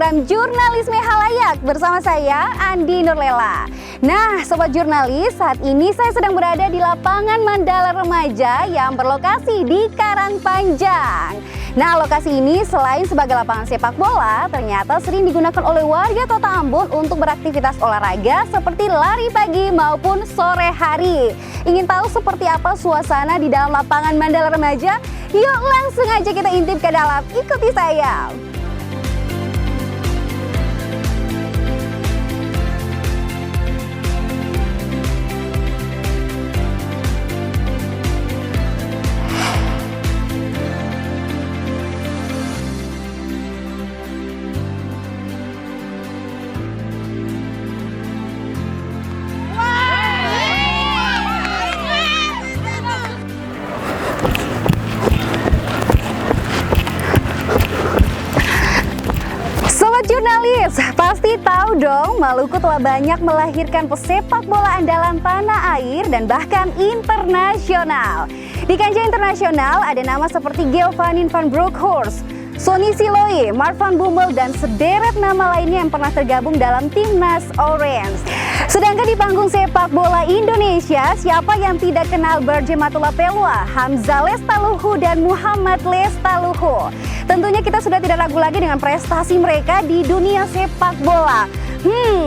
program Jurnalisme Halayak bersama saya, Andi Nurlela. Nah, Sobat Jurnalis, saat ini saya sedang berada di lapangan Mandala Remaja yang berlokasi di Karangpanjang. Nah, lokasi ini selain sebagai lapangan sepak bola, ternyata sering digunakan oleh warga Kota Ambon untuk beraktivitas olahraga seperti lari pagi maupun sore hari. Ingin tahu seperti apa suasana di dalam lapangan Mandala Remaja? Yuk langsung aja kita intip ke dalam, ikuti saya. Jurnalis, pasti tahu dong Maluku telah banyak melahirkan pesepak bola andalan tanah air dan bahkan internasional. Di kancah internasional ada nama seperti Giovanni van Bronckhorst, Sonny Siloe, Mark van Bommel, dan sederet nama lainnya yang pernah tergabung dalam timnas Orange. Sedangkan di panggung sepak bola Indonesia, siapa yang tidak kenal Barje Matula Pelua, Hamzah Lestaluhu, dan Muhammad Lestaluhu. Tentunya kita sudah tidak ragu lagi dengan prestasi mereka di dunia sepak bola.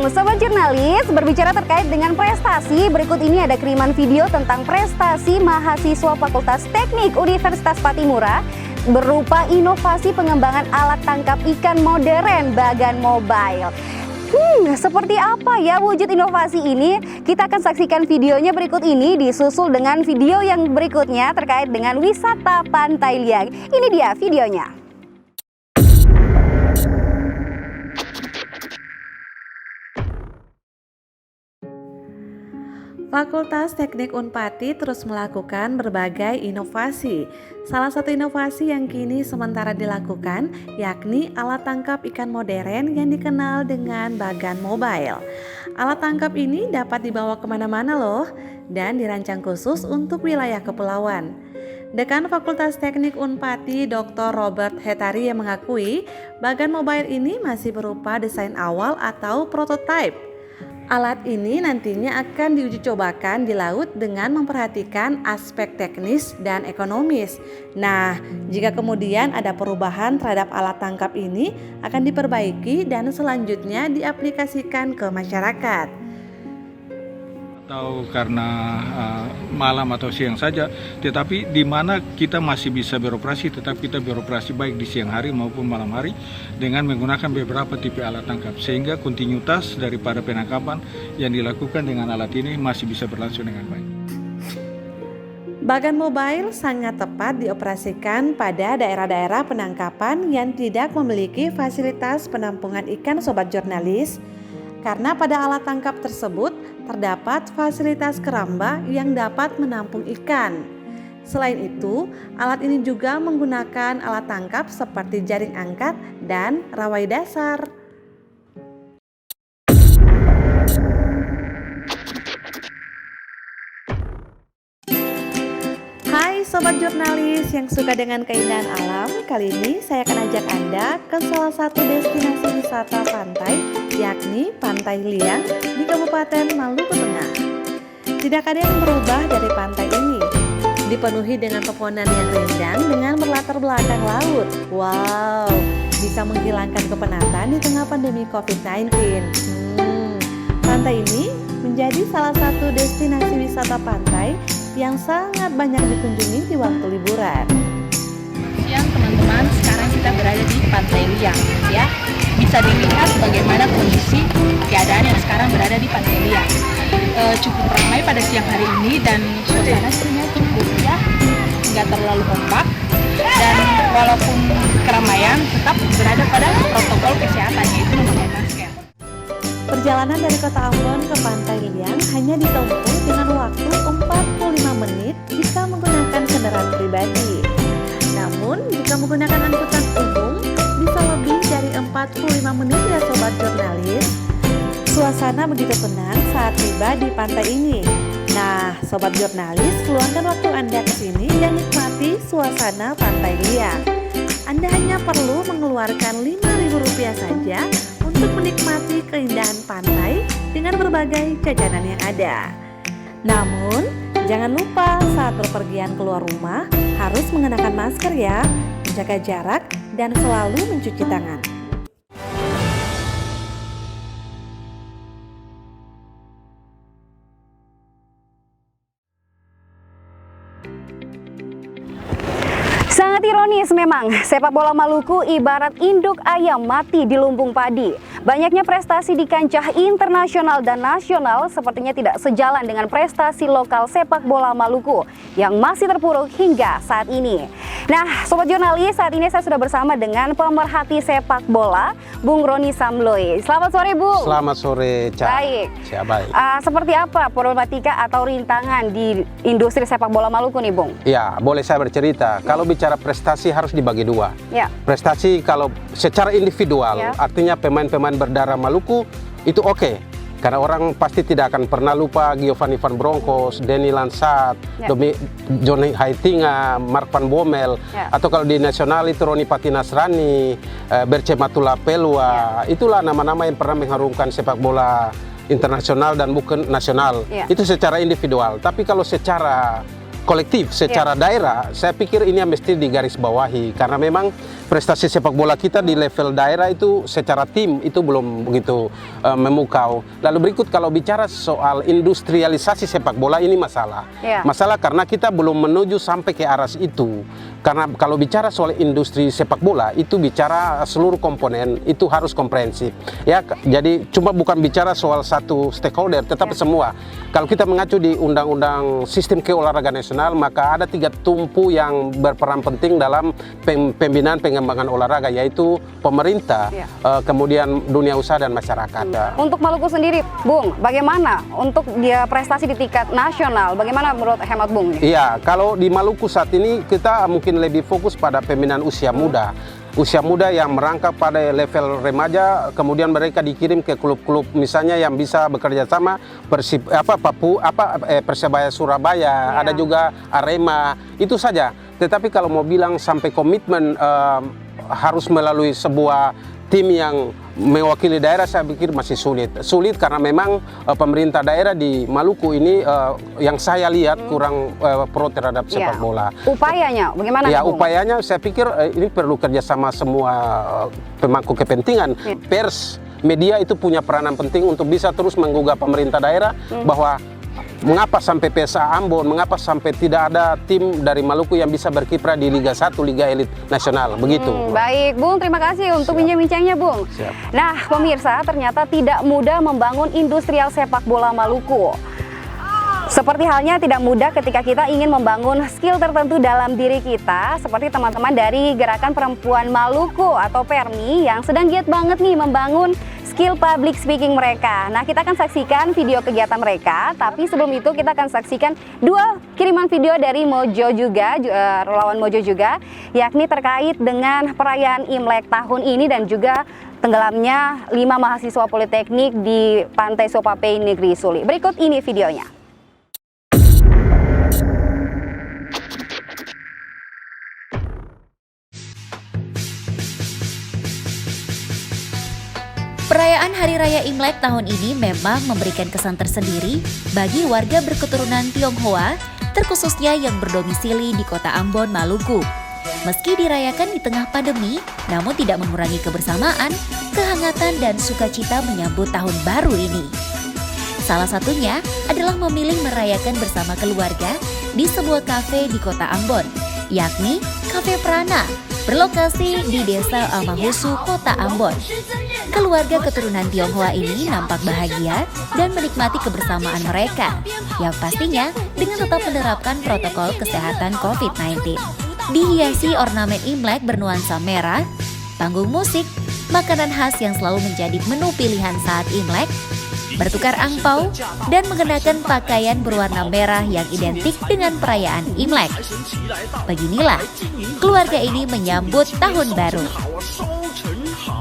Sobat Jurnalis, berbicara terkait dengan prestasi, berikut ini ada kiriman video tentang prestasi mahasiswa Fakultas Teknik Universitas Patimura berupa inovasi pengembangan alat tangkap ikan modern Bagan Mobile. Seperti apa ya wujud inovasi ini? Kita akan saksikan videonya berikut ini, disusul dengan video yang berikutnya terkait dengan wisata Pantai Liang. Ini dia videonya. Fakultas Teknik Unpati terus melakukan berbagai inovasi. Salah satu inovasi yang kini sementara dilakukan yakni alat tangkap ikan modern yang dikenal dengan Bagan Mobile. Alat tangkap ini dapat dibawa kemana-mana loh dan dirancang khusus untuk wilayah kepulauan. Dekan Fakultas Teknik Unpati Dr. Robert Hetari yang mengakui Bagan Mobile ini masih berupa desain awal atau prototipe. Alat ini nantinya akan diuji cobakan di laut dengan memperhatikan aspek teknis dan ekonomis. Nah, jika kemudian ada perubahan terhadap alat tangkap ini akan diperbaiki dan selanjutnya diaplikasikan ke masyarakat. Atau karena malam atau siang saja, tetapi di mana kita masih bisa beroperasi, tetap kita beroperasi baik di siang hari maupun malam hari dengan menggunakan beberapa tipe alat tangkap, sehingga kontinuitas daripada penangkapan yang dilakukan dengan alat ini masih bisa berlangsung dengan baik. Bagan Mobile sangat tepat dioperasikan pada daerah-daerah penangkapan yang tidak memiliki fasilitas penampungan ikan Sobat Jurnalis, karena pada alat tangkap tersebut terdapat fasilitas keramba yang dapat menampung ikan. Selain itu, alat ini juga menggunakan alat tangkap seperti jaring angkat dan rawai dasar. Hai Sobat Jurnalis yang suka dengan keindahan alam, kali ini saya akan ajak Anda ke salah satu destinasi wisata pantai, yakni Pantai Liang di Kabupaten Maluku Tengah. Tidak ada yang berubah dari pantai ini, dipenuhi dengan pepohonan yang rindang dengan berlatar belakang laut. Wow, bisa menghilangkan kepenatan di tengah pandemi COVID-19. Pantai ini menjadi salah satu destinasi wisata pantai yang sangat banyak dikunjungi di waktu liburan. Siang teman-teman, sekarang kita berada di Pantai Liang ya. Bisa dilihat bagaimana kondisi keadaan yang sekarang berada di Pantai Liang. Cukup ramai pada siang hari ini dan suasananya cukup ya, nggak terlalu kompak. Dan walaupun keramaian tetap berada pada protokol kesehatan, yaitu memakai masker. Perjalanan dari Kota Ambon ke Pantai Liang hanya ditempuh dengan waktu 45 menit jika menggunakan kendaraan pribadi. Namun, jika menggunakan angkutan umum bisa lebih dari 45 menit ya Sobat Jurnalis. Suasana begitu tenang saat tiba di pantai ini. Nah, Sobat Jurnalis, luangkan waktu Anda ke sini dan nikmati suasana Pantai Liang. Anda hanya hanya perlu mengeluarkan Rp5.000 saja untuk menikmati keindahan pantai dengan berbagai jajanan yang ada. Namun, jangan lupa saat berpergian keluar rumah harus mengenakan masker ya, menjaga jarak, dan selalu mencuci tangan. Sangat ironis memang, sepak bola Maluku ibarat induk ayam mati di lumbung padi. Banyaknya prestasi di kancah internasional dan nasional sepertinya tidak sejalan dengan prestasi lokal sepak bola Maluku yang masih terpuruk hingga saat ini. Nah, sobat jurnalis, saat ini saya sudah bersama dengan pemerhati sepak bola, Bung Roni Samloi. Selamat sore, Bung. Selamat sore, Ca. Baik. Siap, baik. Seperti apa problematika atau rintangan di industri sepak bola Maluku nih, Bung? Ya, boleh saya bercerita. Kalau bicara prestasi harus dibagi dua. Ya. Prestasi kalau secara individual, Ya. artinya pemain-pemain berdarah Maluku itu oke. Karena orang pasti tidak akan pernah lupa Giovanni Van Bronckhorst, Denny Lansat, Ya. Johnny Haitinga, Mark Van Bommel, Ya. atau kalau di nasional itu Roni Patinasrani, Berce Matula Pelua. Itulah nama-nama yang pernah mengharumkan sepak bola internasional dan bukan nasional. Ya. Itu secara individual. Tapi kalau secara kolektif, secara daerah, saya pikir ini yang mesti digarisbawahi. Karena memang prestasi sepak bola kita di level daerah itu secara tim itu belum begitu memukau. Lalu berikut kalau bicara soal industrialisasi sepak bola ini masalah. Ya. Masalah karena kita belum menuju sampai ke arah itu. Karena kalau bicara soal industri sepak bola itu bicara seluruh komponen itu harus komprehensif. Ya, jadi cuma bukan bicara soal satu stakeholder, tetapi semua. Kalau kita mengacu di Undang-Undang Sistem Keolahragaan Nasional, maka ada 3 tumpu yang berperan penting dalam pembinaan pengembangan olahraga, yaitu pemerintah, kemudian dunia usaha dan masyarakat. Untuk Maluku sendiri, Bung, bagaimana untuk dia prestasi di tingkat nasional? Bagaimana menurut hemat Bung? Iya, kalau di Maluku saat ini kita mungkin lebih fokus pada pembinaan usia muda. Usia muda yang merangkak pada level remaja, kemudian mereka dikirim ke klub-klub misalnya yang bisa bekerja sama Persebaya Surabaya, ada juga Arema, itu saja. Tetapi kalau mau bilang sampai komitmen harus melalui sebuah tim yang mewakili daerah, saya pikir masih sulit karena memang pemerintah daerah di Maluku ini yang saya lihat kurang pro terhadap sepak bola. Upayanya bagaimana? Ya, Bung? upayanya saya pikir ini perlu kerjasama semua pemangku kepentingan. Pers, media itu punya peranan penting untuk bisa terus menggugah pemerintah daerah bahwa mengapa sampai PSA Ambon, mengapa sampai tidak ada tim dari Maluku yang bisa berkiprah di Liga 1, Liga Elit Nasional, begitu. Baik, Bung, terima kasih untuk bincang-bincangnya, Bung. Siap. Nah, pemirsa, ternyata tidak mudah membangun industrial sepak bola Maluku. Seperti halnya tidak mudah ketika kita ingin membangun skill tertentu dalam diri kita, seperti teman-teman dari Gerakan Perempuan Maluku atau PERMI yang sedang giat banget nih membangun skill public speaking mereka. Nah, kita akan saksikan video kegiatan mereka, tapi sebelum itu kita akan saksikan 2 kiriman video dari Mojo juga, relawan Mojo juga, yakni terkait dengan perayaan Imlek tahun ini dan juga tenggelamnya 5 mahasiswa politeknik di Pantai Sopapei Negeri Suli. Berikut ini videonya. Perayaan Hari Raya Imlek tahun ini memang memberikan kesan tersendiri bagi warga berketurunan Tionghoa, terkhususnya yang berdomisili di kota Ambon, Maluku. Meski dirayakan di tengah pandemi, namun tidak mengurangi kebersamaan, kehangatan, dan sukacita menyambut tahun baru ini. Salah satunya adalah memilih merayakan bersama keluarga di sebuah kafe di kota Ambon, yakni Kafe Prana, berlokasi di Desa Amahusu, Kota Ambon. Keluarga keturunan Tionghoa ini nampak bahagia dan menikmati kebersamaan mereka, yang pastinya dengan tetap menerapkan protokol kesehatan COVID-19. Dihiasi ornamen Imlek bernuansa merah, panggung musik, makanan khas yang selalu menjadi menu pilihan saat Imlek, bertukar angpau, dan mengenakan pakaian berwarna merah yang identik dengan perayaan Imlek. Beginilah keluarga ini menyambut tahun baru.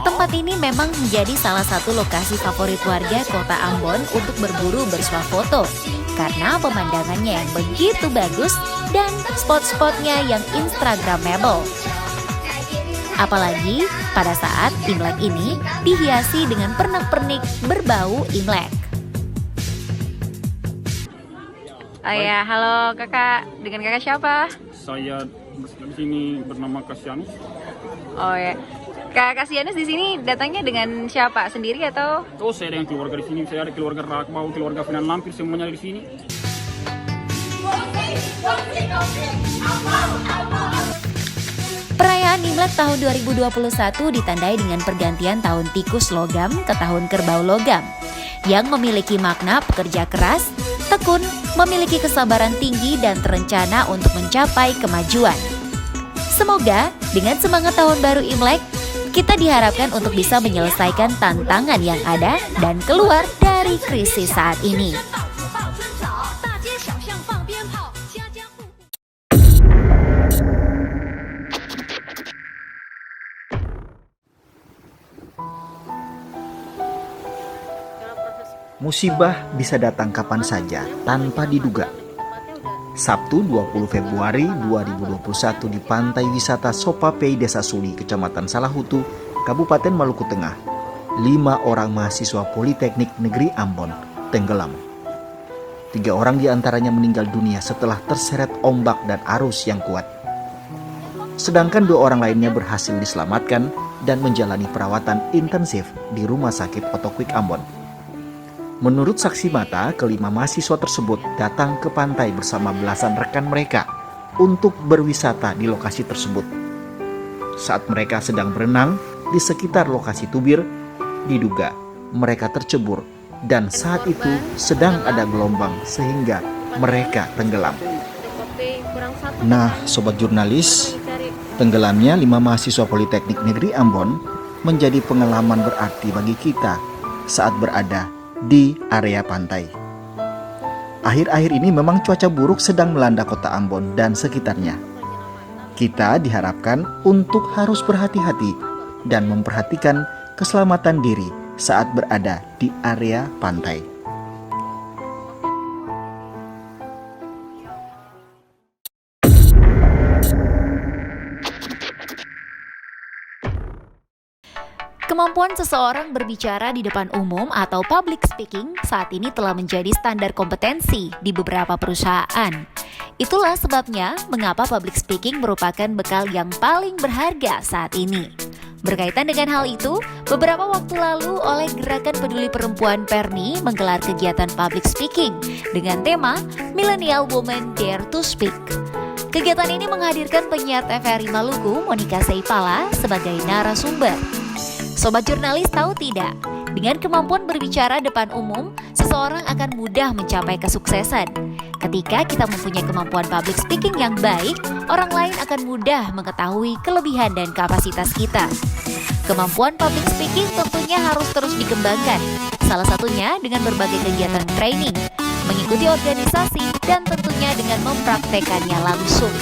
Tempat ini memang menjadi salah satu lokasi favorit warga kota Ambon untuk berburu bersuah foto karena pemandangannya yang begitu bagus dan spot-spotnya yang instagramable. Apalagi pada saat Imlek ini dihiasi dengan pernak-pernik berbau Imlek. Oh ya, halo kakak. Dengan kakak siapa? Saya di sini bernama Kasianus. Oh ya, kakak Kasianus di sini datangnya dengan siapa? Sendiri atau? Oh, saya dengan keluarga di sini. Saya ada keluarga Rakbau, keluarga Finan Lampir, semuanya di sini. Perayaan Imlek tahun 2021 ditandai dengan pergantian tahun tikus logam ke tahun kerbau logam yang memiliki makna pekerja keras, tekun, memiliki kesabaran tinggi dan terencana untuk mencapai kemajuan. Semoga dengan semangat tahun baru Imlek, kita diharapkan untuk bisa menyelesaikan tantangan yang ada dan keluar dari krisis saat ini. Musibah bisa datang kapan saja tanpa diduga. Sabtu 20 Februari 2021 di Pantai Wisata Sopapei, Desa Suli, Kecamatan Salahutu, Kabupaten Maluku Tengah, 5 orang mahasiswa Politeknik Negeri Ambon tenggelam. 3 orang diantaranya meninggal dunia setelah terseret ombak dan arus yang kuat. Sedangkan 2 orang lainnya berhasil diselamatkan dan menjalani perawatan intensif di Rumah Sakit Otokwik Ambon. Menurut saksi mata, kelima mahasiswa tersebut datang ke pantai bersama belasan rekan mereka untuk berwisata di lokasi tersebut. Saat mereka sedang berenang di sekitar lokasi tubir, diduga mereka tercebur dan saat itu sedang ada gelombang sehingga mereka tenggelam. Nah, sobat jurnalis, tenggelamnya 5 mahasiswa Politeknik Negeri Ambon menjadi pengalaman berarti bagi kita saat berada di area pantai. Akhir-akhir ini memang cuaca buruk sedang melanda kota Ambon dan sekitarnya. Kita diharapkan untuk harus berhati-hati dan memperhatikan keselamatan diri saat berada di area pantai. Kemampuan seseorang berbicara di depan umum atau public speaking saat ini telah menjadi standar kompetensi di beberapa perusahaan. Itulah sebabnya mengapa public speaking merupakan bekal yang paling berharga saat ini. Berkaitan dengan hal itu, beberapa waktu lalu oleh Gerakan Peduli Perempuan Perni menggelar kegiatan public speaking dengan tema Millennial Women Dare to Speak. Kegiatan ini menghadirkan penyiar TVRI Maluku, Monica Seipala, sebagai narasumber. Sobat jurnalis tahu tidak, dengan kemampuan berbicara depan umum, seseorang akan mudah mencapai kesuksesan. Ketika kita mempunyai kemampuan public speaking yang baik, orang lain akan mudah mengetahui kelebihan dan kapasitas kita. Kemampuan public speaking tentunya harus terus dikembangkan, salah satunya dengan berbagai kegiatan training, mengikuti organisasi, dan tentunya dengan mempraktekannya langsung.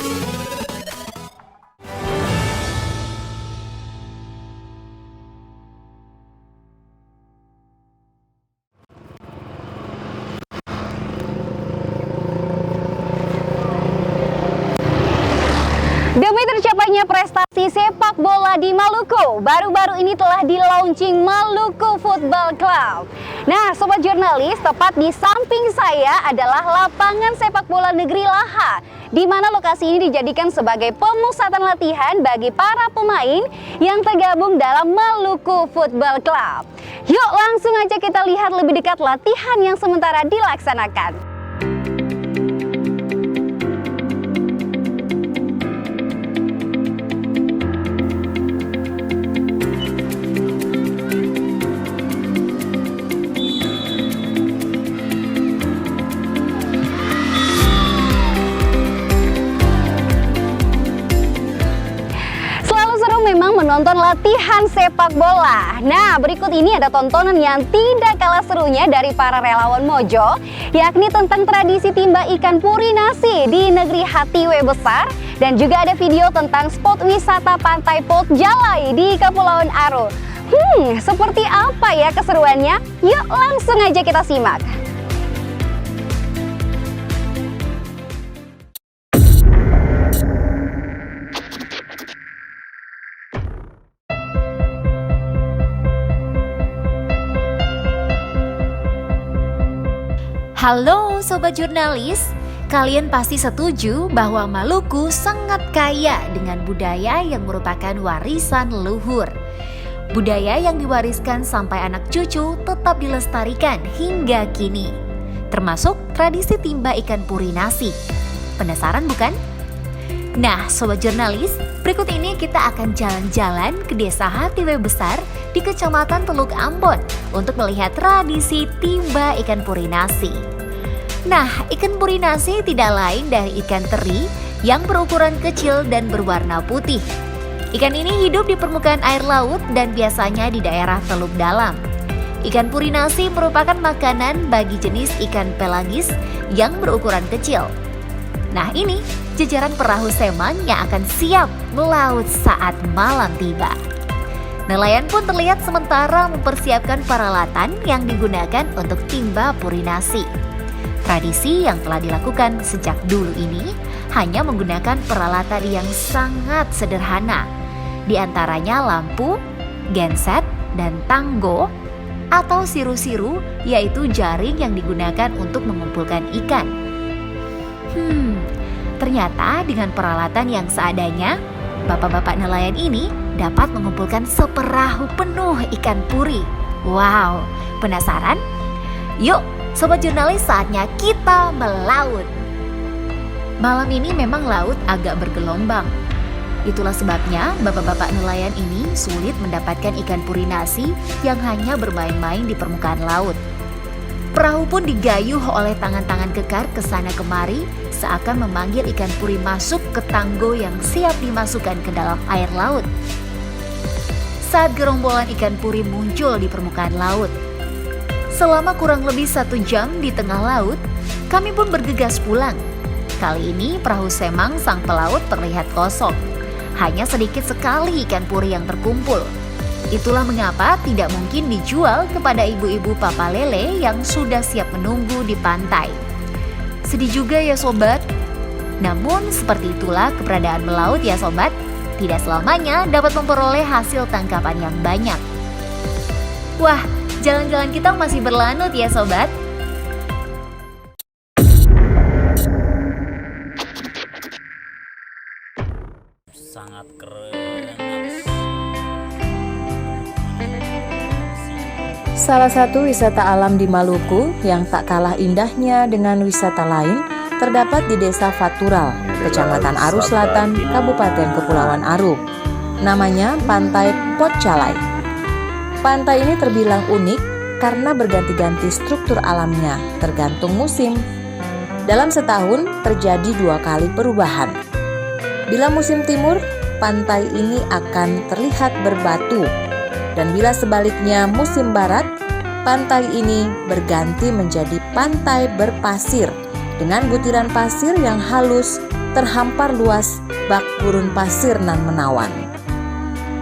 Demi tercapainya prestasi sepak bola di Maluku, baru-baru ini telah di-launching Maluku Football Club. Nah, sobat jurnalis, tepat di samping saya adalah lapangan sepak bola Negeri Laha, di mana lokasi ini dijadikan sebagai pemusatan latihan bagi para pemain yang tergabung dalam Maluku Football Club. Yuk langsung aja kita lihat lebih dekat latihan yang sementara dilaksanakan. Memang menonton latihan sepak bola. Nah, berikut ini ada tontonan yang tidak kalah serunya dari para relawan Mojo, yakni tentang tradisi timba ikan puri nasi di negeri Hatiwe Besar, dan juga ada video tentang spot wisata pantai Pot Jalai di Kepulauan Aro. Seperti apa ya keseruannya? Yuk langsung aja kita simak. Halo Sobat Jurnalis, kalian pasti setuju bahwa Maluku sangat kaya dengan budaya yang merupakan warisan leluhur. Budaya yang diwariskan sampai anak cucu tetap dilestarikan hingga kini, termasuk tradisi timba ikan puri nasi. Penasaran bukan? Nah Sobat Jurnalis, berikut ini kita akan jalan-jalan ke Desa Hatiwe Besar di Kecamatan Teluk Ambon untuk melihat tradisi timba ikan puri nasi. Nah, ikan puri nasi tidak lain dari ikan teri yang berukuran kecil dan berwarna putih. Ikan ini hidup di permukaan air laut dan biasanya di daerah teluk dalam. Ikan puri nasi merupakan makanan bagi jenis ikan pelagis yang berukuran kecil. Nah ini jajaran perahu seman yang akan siap melaut saat malam tiba. Nelayan pun terlihat sementara mempersiapkan peralatan yang digunakan untuk timba puri nasi. Tradisi yang telah dilakukan sejak dulu ini hanya menggunakan peralatan yang sangat sederhana, di antaranya lampu, genset, dan tanggo atau siru-siru, yaitu jaring yang digunakan untuk mengumpulkan ikan. Ternyata dengan peralatan yang seadanya, bapak-bapak nelayan ini dapat mengumpulkan seperahu penuh ikan puri. Wow, penasaran? Yuk, Sobat Jurnalis, saatnya kita melaut. Malam ini memang laut agak bergelombang. Itulah sebabnya bapak-bapak nelayan ini sulit mendapatkan ikan puri nasi yang hanya bermain-main di permukaan laut. Perahu pun digayuh oleh tangan-tangan kekar ke sana kemari seakan memanggil ikan puri masuk ke tanggo yang siap dimasukkan ke dalam air laut. Saat gerombolan ikan puri muncul di permukaan laut, selama kurang lebih 1 jam di tengah laut, kami pun bergegas pulang. Kali ini perahu semang sang pelaut terlihat kosong. Hanya sedikit sekali ikan puri yang terkumpul. Itulah mengapa tidak mungkin dijual kepada ibu-ibu papa lele yang sudah siap menunggu di pantai. Sedih juga ya sobat. Namun seperti itulah keberadaan melaut ya sobat. Tidak selamanya dapat memperoleh hasil tangkapan yang banyak. Wah, jalan-jalan kita masih berlanjut ya sobat. Sangat keren. Salah satu wisata alam di Maluku yang tak kalah indahnya dengan wisata lain terdapat di Desa Fatural, Kecamatan Aru Selatan, Kabupaten Kepulauan Aru. Namanya Pantai Potcalai. Pantai ini terbilang unik karena berganti-ganti struktur alamnya tergantung musim. Dalam setahun terjadi 2 kali perubahan. Bila musim timur, pantai ini akan terlihat berbatu. Dan bila sebaliknya musim barat, pantai ini berganti menjadi pantai berpasir dengan butiran pasir yang halus terhampar luas bak gurun pasir nan menawan.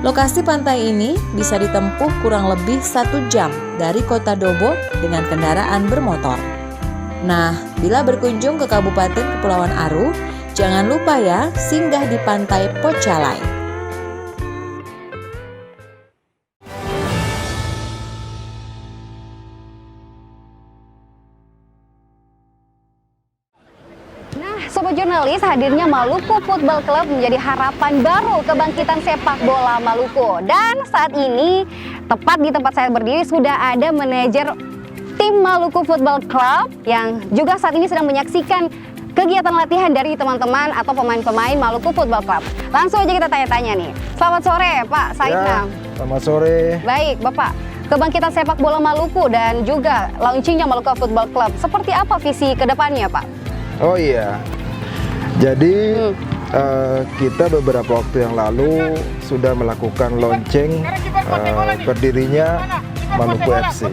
Lokasi pantai ini bisa ditempuh kurang lebih 1 jam dari kota Dobo dengan kendaraan bermotor. Nah, bila berkunjung ke Kabupaten Kepulauan Aru, jangan lupa ya singgah di Pantai Potcalai. Sobat Jurnalis, hadirnya Maluku Football Club menjadi harapan baru kebangkitan sepak bola Maluku. Dan saat ini, tepat di tempat saya berdiri, sudah ada manajer tim Maluku Football Club yang juga saat ini sedang menyaksikan kegiatan latihan dari teman-teman atau pemain-pemain Maluku Football Club. Langsung aja kita tanya-tanya nih. Selamat sore Pak Saidnam. Selamat sore. Baik Bapak, kebangkitan sepak bola Maluku dan juga launchingnya Maluku Football Club, seperti apa visi kedepannya Pak? Oh iya, jadi kita beberapa waktu yang lalu sudah melakukan launching berdirinya Maluku FC.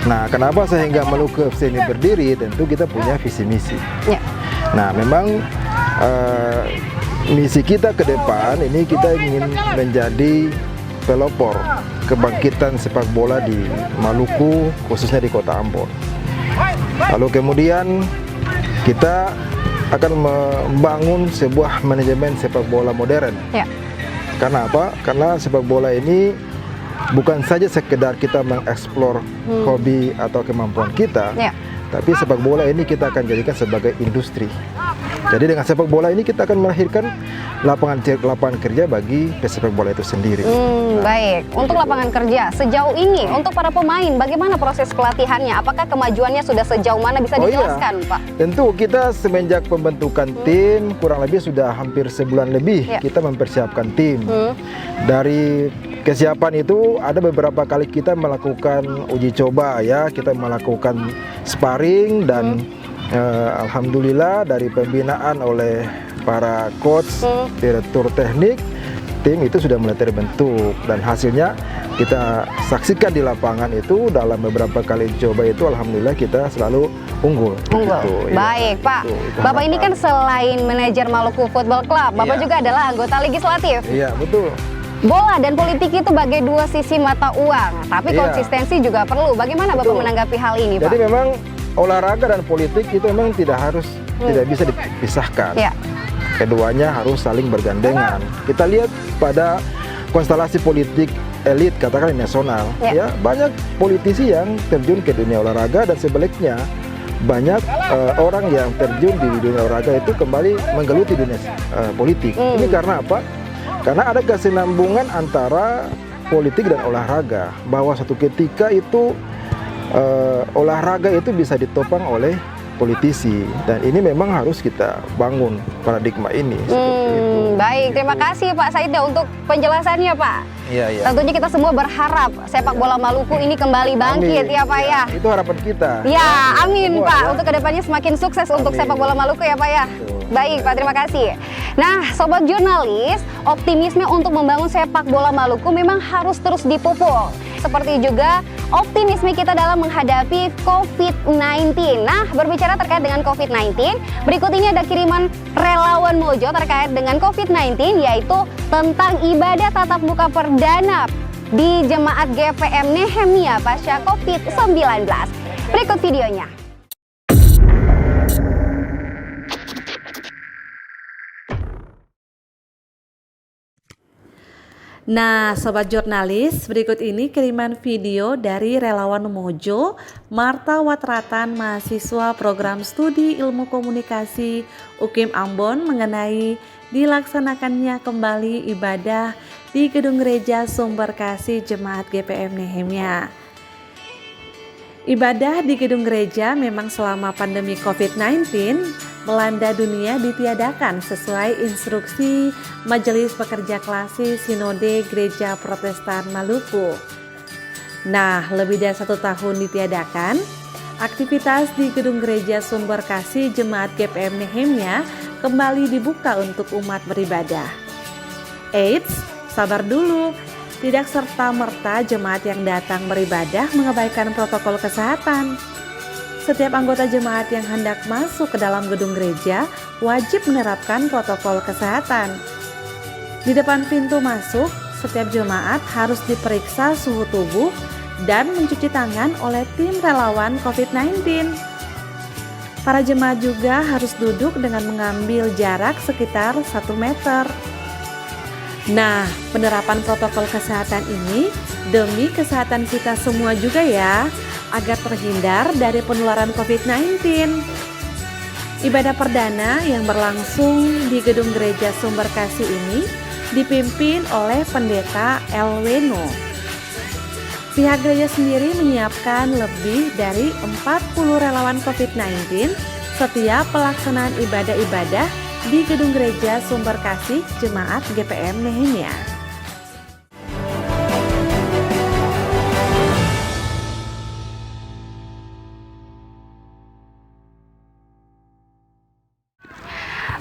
Nah, kenapa sehingga Maluku FC ini berdiri? Tentu kita punya visi misi. Ya. Nah, memang misi kita ke depan ini kita ingin menjadi pelopor kebangkitan sepak bola di Maluku, khususnya di Kota Ambon. Lalu kemudian kita akan membangun sebuah manajemen sepak bola modern. Ya. Karena apa? Karena sepak bola ini bukan saja sekedar kita mengeksplor hobi atau kemampuan kita, tapi sepak bola ini kita akan jadikan sebagai industri. Jadi dengan sepak bola ini kita akan melahirkan lapangan kerja bagi pesepak bola itu sendiri. Baik, untuk lapangan kerja sejauh ini untuk para pemain bagaimana proses pelatihannya? Apakah kemajuannya sudah sejauh mana, bisa dijelaskan, Pak? Tentu kita semenjak pembentukan tim kurang lebih sudah hampir sebulan lebih kita mempersiapkan tim. Dari kesiapan itu ada beberapa kali kita melakukan uji coba ya, kita melakukan sparring dan alhamdulillah dari pembinaan oleh para coach, direktur teknik, tim itu sudah mulai terbentuk dan hasilnya kita saksikan di lapangan itu dalam beberapa kali coba itu alhamdulillah kita selalu unggul. Gitu, Baik, Pak. Bapak ini kan selain manajer Maluku Football Club, Bapak juga adalah anggota legislatif. Iya, betul. Bola dan politik itu bagai dua sisi mata uang, tapi konsistensi juga perlu. Bagaimana Bapak menanggapi hal ini, Pak? Jadi memang olahraga dan politik itu memang tidak bisa dipisahkan. Keduanya harus saling bergandengan. Kita lihat pada konstelasi politik elit katakan nasional, ya banyak politisi yang terjun ke dunia olahraga dan sebaliknya banyak orang yang terjun di dunia olahraga itu kembali menggeluti dunia politik. Ini karena apa? Karena ada kesinambungan antara politik dan olahraga, bahwa suatu ketika itu olahraga itu bisa ditopang oleh politisi dan ini memang harus kita bangun paradigma ini. Baik, terima kasih Pak Saida untuk penjelasannya, Pak. Tentunya kita semua berharap sepak bola Maluku ini kembali bangkit, ya Pak ya. Itu harapan kita. Ya, amin Pak. Untuk kedepannya semakin sukses untuk sepak bola Maluku ya Pak ya. Baik Pak, terima kasih. Nah, sobat jurnalis, optimisme untuk membangun sepak bola Maluku memang harus terus dipupuk. Seperti juga optimisme kita dalam menghadapi COVID-19. Nah, berbicara terkait dengan COVID-19, berikut ini ada kiriman relawan Mojo terkait dengan COVID-19, yaitu tentang ibadah tatap muka perdana di Jemaat GPM Nehemia pasca COVID-19. Berikut videonya. Nah, sobat jurnalis, berikut ini kiriman video dari relawan Mojo, Marta Watratan, mahasiswa program studi ilmu komunikasi UKIM Ambon mengenai dilaksanakannya kembali ibadah di Gedung Gereja Sumber Kasih Jemaat GPM Nehemia. Ibadah di gedung gereja memang selama pandemi COVID-19 melanda dunia ditiadakan sesuai instruksi Majelis Pekerja Klasik Sinode Gereja Protestan Maluku. Nah, lebih dari 1 tahun ditiadakan, aktivitas di gedung gereja Sumber Kasih Jemaat GPM Nehemia kembali dibuka untuk umat beribadah. Eits, sabar dulu. Tidak serta-merta jemaat yang datang beribadah mengabaikan protokol kesehatan. Setiap anggota jemaat yang hendak masuk ke dalam gedung gereja wajib menerapkan protokol kesehatan. Di depan pintu masuk, setiap jemaat harus diperiksa suhu tubuh dan mencuci tangan oleh tim relawan COVID-19. Para jemaat juga harus duduk dengan mengambil jarak sekitar 1 meter. Nah, penerapan protokol kesehatan ini demi kesehatan kita semua juga ya, agar terhindar dari penularan COVID-19. Ibadah perdana yang berlangsung di gedung gereja Sumber Kasih ini dipimpin oleh Pendeta Elweno. Pihak gereja sendiri menyiapkan lebih dari 40 relawan COVID-19 setiap pelaksanaan ibadah-ibadah di gedung gereja Sumber Kasih Jemaat GPM Nehemia.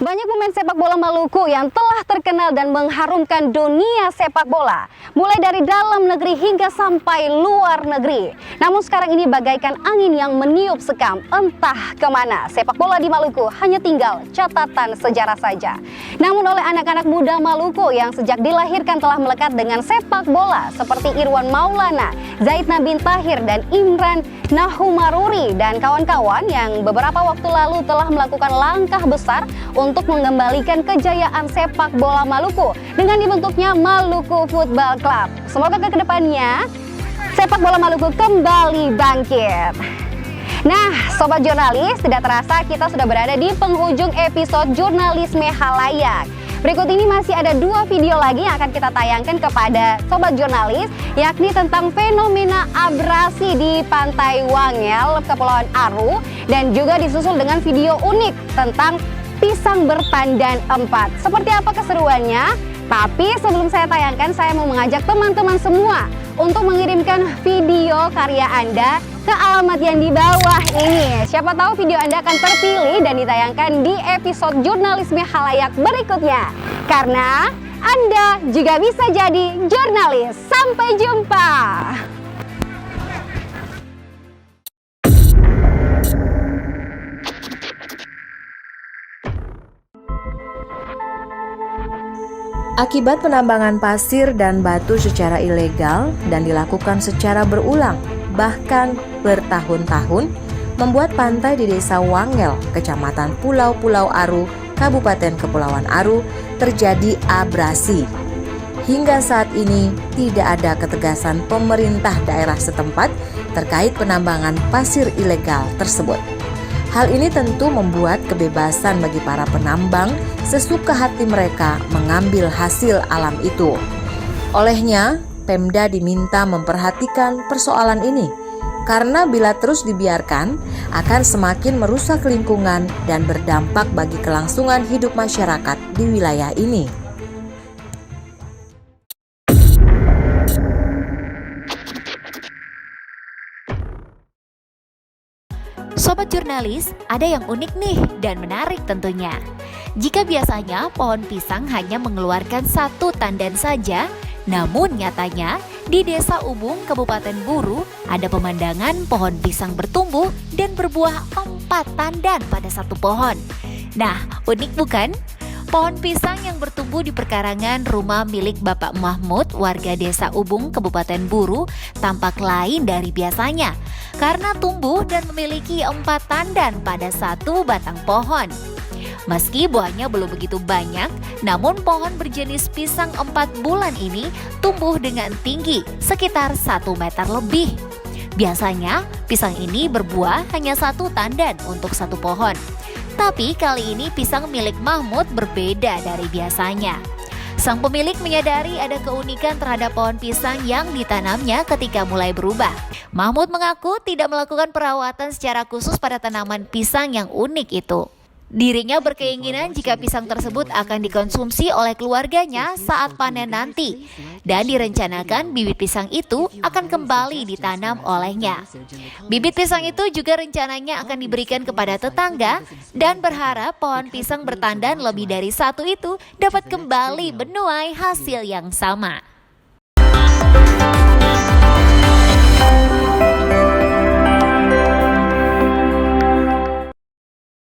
Banyak pemain sepak bola Maluku yang telah terkenal dan mengharumkan dunia sepak bola, mulai dari dalam negeri hingga sampai luar negeri. Namun sekarang ini bagaikan angin yang meniup sekam, entah kemana. Sepak bola di Maluku hanya tinggal catatan sejarah saja. Namun oleh anak-anak muda Maluku yang sejak dilahirkan telah melekat dengan sepak bola seperti Irwan Maulana, Zaid Nabin Tahir, dan Imran Nahumaruri dan kawan-kawan yang beberapa waktu lalu telah melakukan langkah besar untuk mengembalikan kejayaan sepak bola Maluku dengan dibentuknya Maluku Football Club. Semoga ke depannya sepak bola Maluku kembali bangkit. Nah, sobat jurnalis, tidak terasa kita sudah berada di penghujung episode Jurnalisme Halayak. Berikut ini masih ada 2 video lagi yang akan kita tayangkan kepada sobat jurnalis, yakni tentang fenomena abrasi di Pantai Wangel, Kepulauan Aru, dan juga disusul dengan video unik tentang pisang bertandan 4. Seperti apa keseruannya? Tapi sebelum saya tayangkan, saya mau mengajak teman-teman semua untuk mengirimkan video karya Anda ke alamat yang di bawah ini. Siapa tahu video Anda akan terpilih dan ditayangkan di episode Jurnalisme Halayak berikutnya. Karena Anda juga bisa jadi jurnalis. Sampai jumpa. Akibat penambangan pasir dan batu secara ilegal dan dilakukan secara berulang, bahkan bertahun-tahun, membuat pantai di Desa Wangel, Kecamatan Pulau Aru, Kabupaten Kepulauan Aru, terjadi abrasi. Hingga saat ini tidak ada ketegasan pemerintah daerah setempat terkait penambangan pasir ilegal tersebut. Hal ini tentu membuat kebebasan bagi para penambang sesuka hati mereka mengambil hasil alam itu. Olehnya, Pemda diminta memperhatikan persoalan ini, karena bila terus dibiarkan akan semakin merusak lingkungan dan berdampak bagi kelangsungan hidup masyarakat di wilayah ini. Sobat jurnalis, ada yang unik nih dan menarik tentunya. Jika biasanya pohon pisang hanya mengeluarkan 1 tandan saja, namun nyatanya di Desa Ubung, Kabupaten Buru, ada pemandangan pohon pisang bertumbuh dan berbuah 4 tandan pada 1 pohon. Nah, unik bukan? Pohon pisang yang bertumbuh di perkarangan rumah milik Bapak Mahmud, warga Desa Ubung, Kabupaten Buru, tampak lain dari biasanya karena tumbuh dan memiliki 4 tandan pada 1 batang pohon. Meski buahnya belum begitu banyak, namun pohon berjenis pisang 4 bulan ini tumbuh dengan tinggi sekitar 1 meter lebih. Biasanya pisang ini berbuah hanya 1 tandan untuk 1 pohon. Tapi kali ini pisang milik Mahmud berbeda dari biasanya. Sang pemilik menyadari ada keunikan terhadap pohon pisang yang ditanamnya ketika mulai berubah. Mahmud mengaku tidak melakukan perawatan secara khusus pada tanaman pisang yang unik itu. Dirinya berkeinginan jika pisang tersebut akan dikonsumsi oleh keluarganya saat panen nanti, dan direncanakan bibit pisang itu akan kembali ditanam olehnya. Bibit pisang itu juga rencananya akan diberikan kepada tetangga dan berharap pohon pisang bertandan lebih dari 1 itu dapat kembali menuai hasil yang sama.